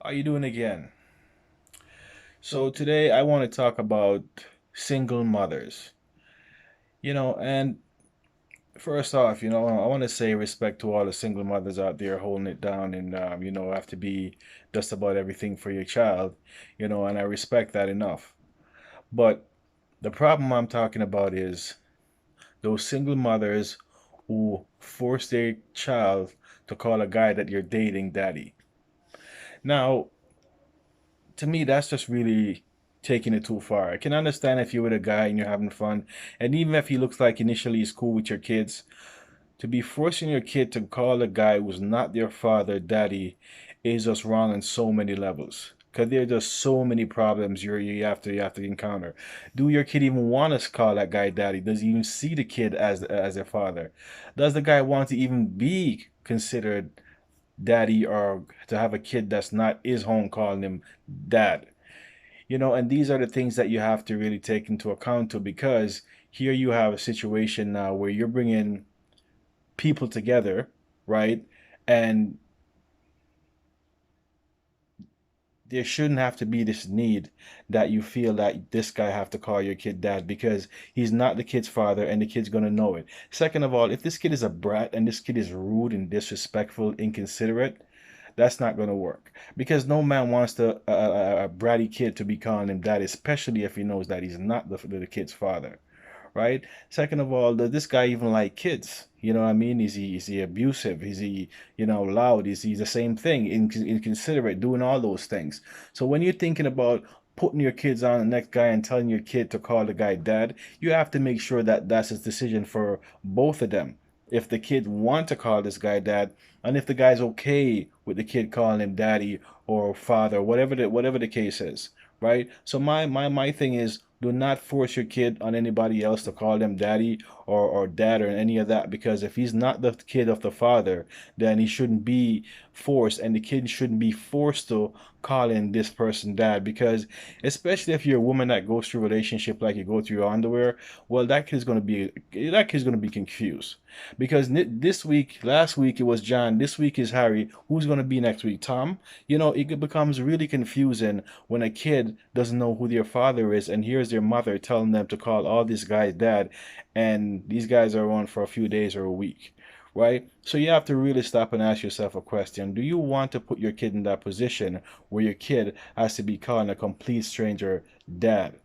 How you doing again? So today I want to talk about single mothers. And first off, I want to say respect to all the single mothers out there holding it down and have to be just about everything for your child, and I respect that enough. But the problem I'm talking about is those single mothers who force their child to call a guy that you're dating daddy. Now, to me, that's just really taking it too far. I can understand if you're with a guy and you're having fun, and even if he looks like initially he's cool with your kids, to be forcing your kid to call a guy who's not their father daddy is just wrong on so many levels. Cause there are just so many problems you have to encounter. Do your kid even want to call that guy daddy? Does he even see the kid as their father? Does the guy want to even be considered daddy or to have a kid that's not his home calling him dad? And these are the things that you have to really take into account too, because here you have a situation now where you're bringing people together, right? And there shouldn't have to be this need that you feel that this guy have to call your kid dad because he's not the kid's father and the kid's gonna know it. Second of all, if this kid is a brat and this kid is rude and disrespectful, inconsiderate, that's not going to work because no man wants a bratty kid to be calling him dad, especially if he knows that he's not the kid's father, right? Second of all, does this guy even like kids? You know what I mean? Is he abusive? Is he loud? Is he the same thing, inconsiderate, doing all those things? So when you're thinking about putting your kids on the next guy and telling your kid to call the guy dad, you have to make sure that that's a decision for both of them. If the kid want to call this guy dad, and if the guy's okay with the kid calling him daddy or father, whatever the case is, right? So my thing is, do not force your kid on anybody else to call them daddy or dad or any of that, because if he's not the kid of the father, then he shouldn't be forced, and the kid shouldn't be forced to calling this person dad, because especially if you're a woman that goes through a relationship like you go through your underwear, well, that kid's gonna be confused, because this week, last week it was John, this week is Harry. Who's gonna be next week? Tom? It becomes really confusing when a kid doesn't know who their father is and hears their mother telling them to call all these guys dad, and these guys are on for a few days or a week, right? So you have to really stop and ask yourself a question. Do you want to put your kid in that position where your kid has to be calling a complete stranger dad?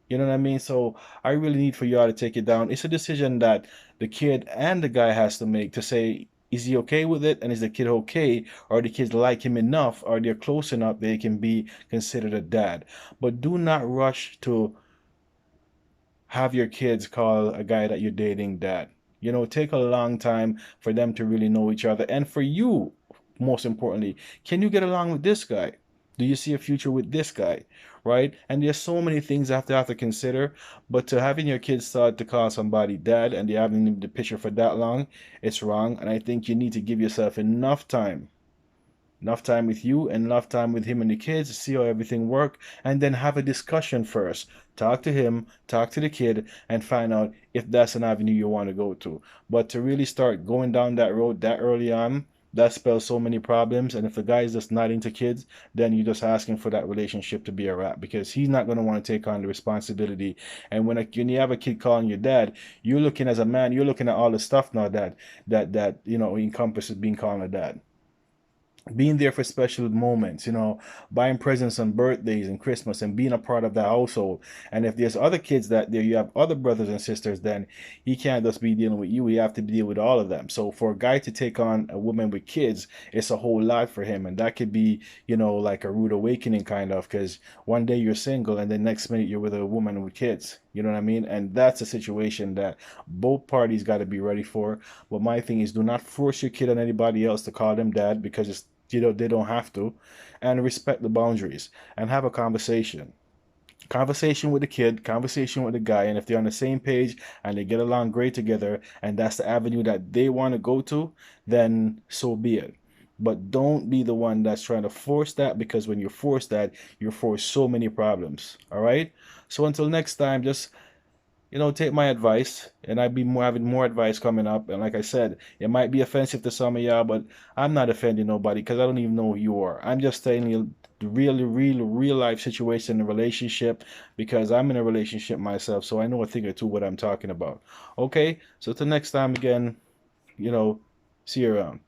You know what I mean? So I really need for y'all to take it down. It's a decision that the kid and the guy has to make to say, is he okay with it? And is the kid okay? Or the kids like him enough? Or they're close enough they can be considered a dad? But do not rush to have your kids call a guy that you're dating dad. Take a long time for them to really know each other. And for you, most importantly, can you get along with this guy? Do you see a future with this guy? Right? And there's so many things have to consider. But to having your kids start to call somebody dad and they haven't been in the picture for that long, it's wrong. And I think you need to give yourself enough time with you and enough time with him and the kids to see how everything work, and then have a discussion first. Talk to him, talk to the kid, and find out if that's an avenue you want to go to. But to really start going down that road that early on, that spells so many problems. And if the guy is just not into kids, then you're just asking for that relationship to be a wrap, because he's not going to want to take on the responsibility. And when you have a kid calling your dad, you're looking, as a man, you're looking at all the stuff now that encompasses being called a dad, being there for special moments, buying presents on birthdays and Christmas and being a part of that household. And if there's other kids that there, you have other brothers and sisters, then he can't just be dealing with you. He have to deal with all of them. So for a guy to take on a woman with kids, it's a whole lot for him. And that could be, like a rude awakening kind of, because one day you're single and the next minute you're with a woman with kids. You know what I mean? And that's a situation that both parties got to be ready for. But my thing is, do not force your kid on anybody else to call them dad, because it's they don't have to. And respect the boundaries and have a conversation with the kid, conversation with the guy, and if they're on the same page and they get along great together and that's the avenue that they want to go to, then so be it. But don't be the one that's trying to force that, because when you force that, you force so many problems. All right? So until next time, just take my advice, and I'd be having more advice coming up. And like I said, it might be offensive to some of y'all, but I'm not offending nobody because I don't even know who you are. I'm just telling you the real life situation in a relationship, because I'm in a relationship myself, so I know a thing or two what I'm talking about. Okay, so till next time again, see you around.